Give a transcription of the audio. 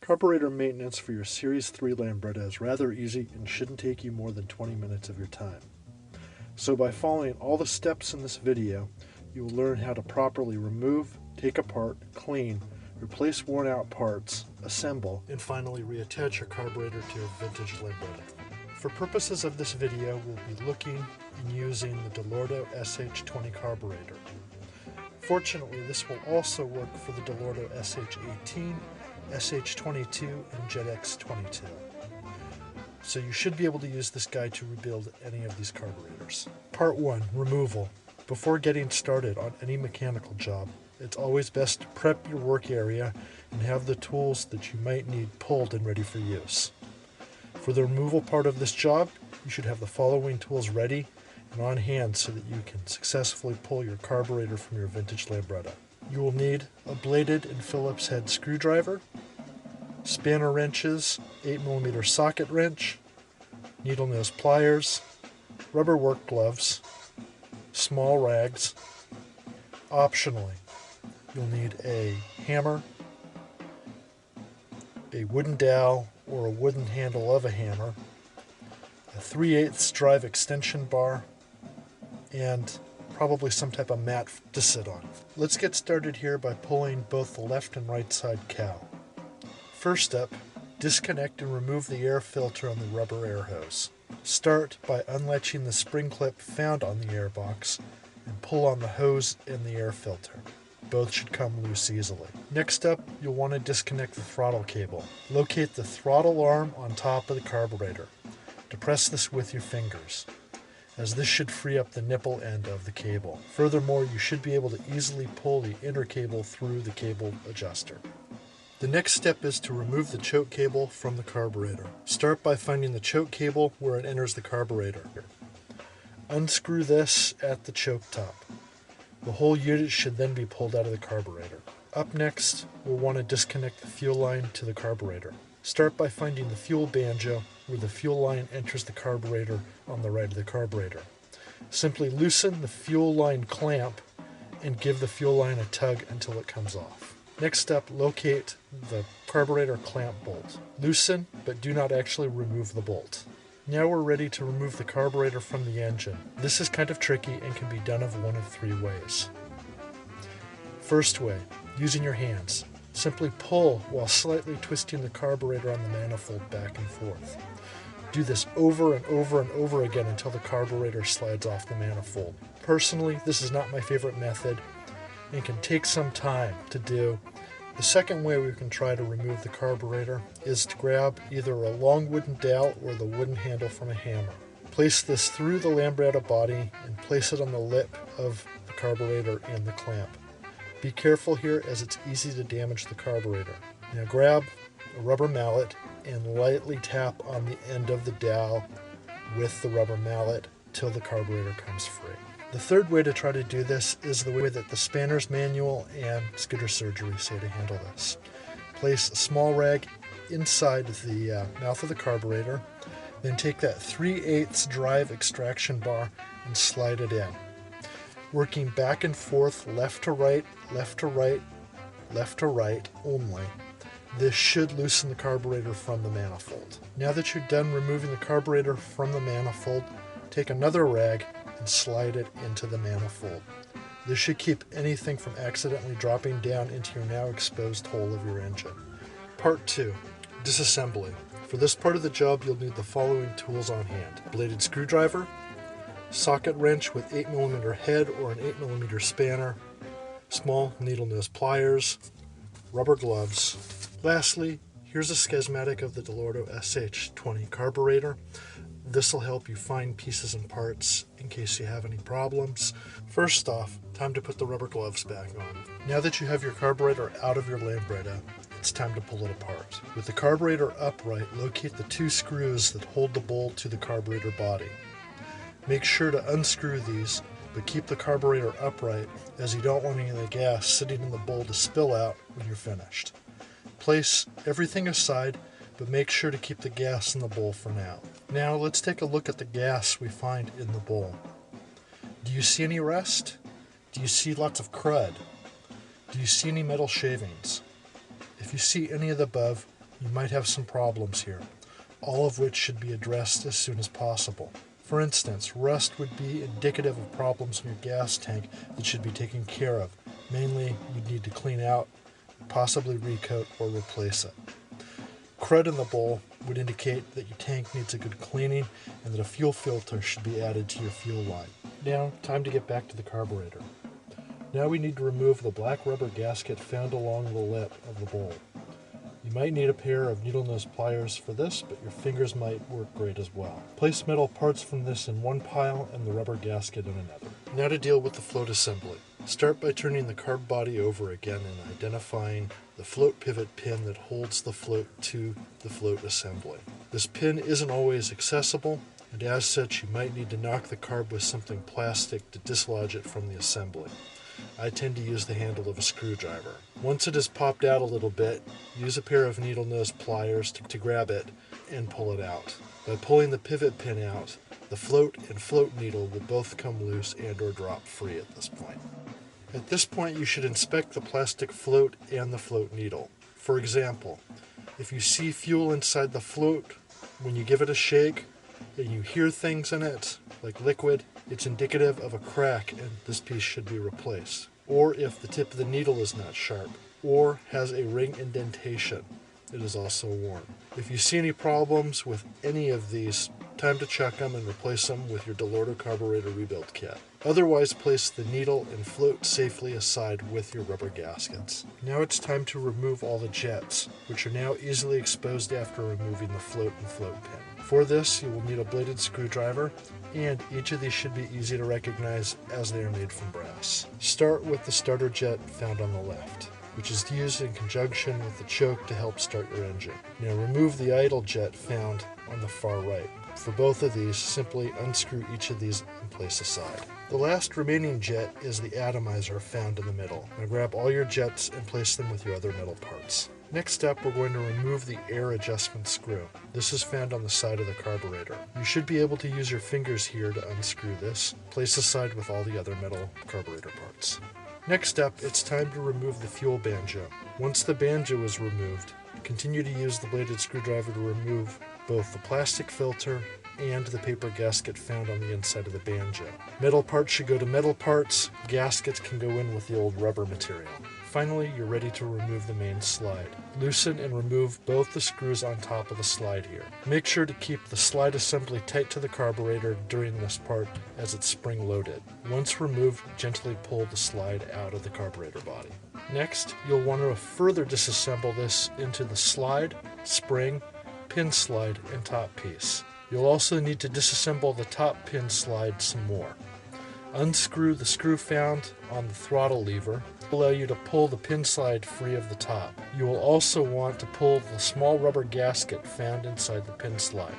Carburetor maintenance for your Series III Lambretta is rather easy and shouldn't take you more than 20 minutes of your time. So by following all the steps in this video, you will learn how to properly remove, take apart, clean, replace worn out parts, assemble, and finally reattach your carburetor to your vintage Lambretta. For purposes of this video, we'll be looking and using the Dellorto SH20 carburetor. Fortunately, this will also work for the Dellorto SH18, SH22, and JetX22. So you should be able to use this guide to rebuild any of these carburetors. Part 1. Removal. Before getting started on any mechanical job, it's always best to prep your work area and have the tools that you might need pulled and ready for use. For the removal part of this job, you should have the following tools ready and on hand so that you can successfully pull your carburetor from your vintage Lambretta. You will need a bladed and Phillips head screwdriver, spanner wrenches, 8mm socket wrench, needle nose pliers, rubber work gloves, small rags. Optionally, you'll need a hammer, a wooden dowel or a wooden handle of a hammer, a 3/8 drive extension bar, and probably some type of mat to sit on. Let's get started here by pulling both the left and right side cowl. First up, disconnect and remove the air filter on the rubber air hose. Start by unlatching the spring clip found on the air box and pull on the hose and the air filter. Both should come loose easily. Next up, you'll want to disconnect the throttle cable. Locate the throttle arm on top of the carburetor. Depress this with your fingers, as this should free up the nipple end of the cable. Furthermore, you should be able to easily pull the inner cable through the cable adjuster. The next step is to remove the choke cable from the carburetor. Start by finding the choke cable where it enters the carburetor. Unscrew this at the choke top. The whole unit should then be pulled out of the carburetor. Up next, we'll want to disconnect the fuel line to the carburetor. Start by finding the fuel banjo where the fuel line enters the carburetor on the right of the carburetor. Simply loosen the fuel line clamp and give the fuel line a tug until it comes off. Next up, locate the carburetor clamp bolt. Loosen, but do not actually remove the bolt. Now we're ready to remove the carburetor from the engine. This is kind of tricky and can be done of one of three ways. First way, using your hands. Simply pull while slightly twisting the carburetor on the manifold back and forth. Do this over and over and over again until the carburetor slides off the manifold. Personally, this is not my favorite method and can take some time to do. The second way we can try to remove the carburetor is to grab either a long wooden dowel or the wooden handle from a hammer. Place this through the Lambretta body and place it on the lip of the carburetor and the clamp. Be careful here as it's easy to damage the carburetor. Now grab a rubber mallet and lightly tap on the end of the dowel with the rubber mallet till the carburetor comes free. The third way to try to do this is the way that the Spanner's Manual and Skidder Surgery say to handle this. Place a small rag inside the mouth of the carburetor, then take that 3/8 drive extraction bar and slide it in. Working back and forth, left to right, left to right, left to right only. This should loosen the carburetor from the manifold. Now that you're done removing the carburetor from the manifold, take another rag and slide it into the manifold. This should keep anything from accidentally dropping down into your now exposed hole of your engine. Part 2. Disassembly. For this part of the job, you'll need the following tools on hand. Bladed screwdriver, socket wrench with 8mm head or an 8mm spanner, small needle nose pliers, rubber gloves. Lastly, here's a schematic of the Dellorto SH20 carburetor. This will help you find pieces and parts in case you have any problems. First off, time to put the rubber gloves back on. Now that you have your carburetor out of your Lambretta, it's time to pull it apart. With the carburetor upright, locate the two screws that hold the bowl to the carburetor body. Make sure to unscrew these, but keep the carburetor upright as you don't want any of the gas sitting in the bowl to spill out when you're finished. Place everything aside, but make sure to keep the gas in the bowl for now. Now let's take a look at the gas we find in the bowl. Do you see any rust? Do you see lots of crud? Do you see any metal shavings? If you see any of the above, you might have some problems here, all of which should be addressed as soon as possible. For instance, rust would be indicative of problems in your gas tank that should be taken care of. Mainly, you'd need to clean out, possibly recoat or replace it. Crud in the bowl would indicate that your tank needs a good cleaning and that a fuel filter should be added to your fuel line. Now, time to get back to the carburetor. Now we need to remove the black rubber gasket found along the lip of the bowl. You might need a pair of needle nose pliers for this, but your fingers might work great as well. Place metal parts from this in one pile and the rubber gasket in another. Now to deal with the float assembly. Start by turning the carb body over again and identifying the float pivot pin that holds the float to the float assembly. This pin isn't always accessible, and as such you might need to knock the carb with something plastic to dislodge it from the assembly. I tend to use the handle of a screwdriver. Once it has popped out a little bit, use a pair of needle nose pliers to grab it and pull it out. By pulling the pivot pin out, the float and float needle will both come loose and or drop free at this point. At this point you should inspect the plastic float and the float needle. For example, if you see fuel inside the float when you give it a shake and you hear things in it, like liquid, it's indicative of a crack and this piece should be replaced. Or if the tip of the needle is not sharp or has a ring indentation, it is also worn. If you see any problems with any of these, time to check them and replace them with your Dellorto Carburetor rebuild kit. Otherwise, place the needle and float safely aside with your rubber gaskets. Now it's time to remove all the jets, which are now easily exposed after removing the float and float pin. For this, you will need a bladed screwdriver, and each of these should be easy to recognize as they are made from brass. Start with the starter jet found on the left, which is used in conjunction with the choke to help start your engine. Now remove the idle jet found on the far right. For both of these, simply unscrew each of these and place aside. The last remaining jet is the atomizer found in the middle. Now grab all your jets and place them with your other metal parts. Next step, we're going to remove the air adjustment screw. This is found on the side of the carburetor. You should be able to use your fingers here to unscrew this. Place aside with all the other metal carburetor parts. Next step, it's time to remove the fuel banjo. Once the banjo is removed, continue to use the bladed screwdriver to remove both the plastic filter and the paper gasket found on the inside of the banjo. Metal parts should go to metal parts, gaskets can go in with the old rubber material. Finally, you're ready to remove the main slide. Loosen and remove both the screws on top of the slide here. Make sure to keep the slide assembly tight to the carburetor during this part as it's spring loaded. Once removed, gently pull the slide out of the carburetor body. Next, you'll want to further disassemble this into the slide, spring, pin slide, and top piece. You'll also need to disassemble the top pin slide some more. Unscrew the screw found on the throttle lever to allow you to pull the pin slide free of the top. You will also want to pull the small rubber gasket found inside the pin slide.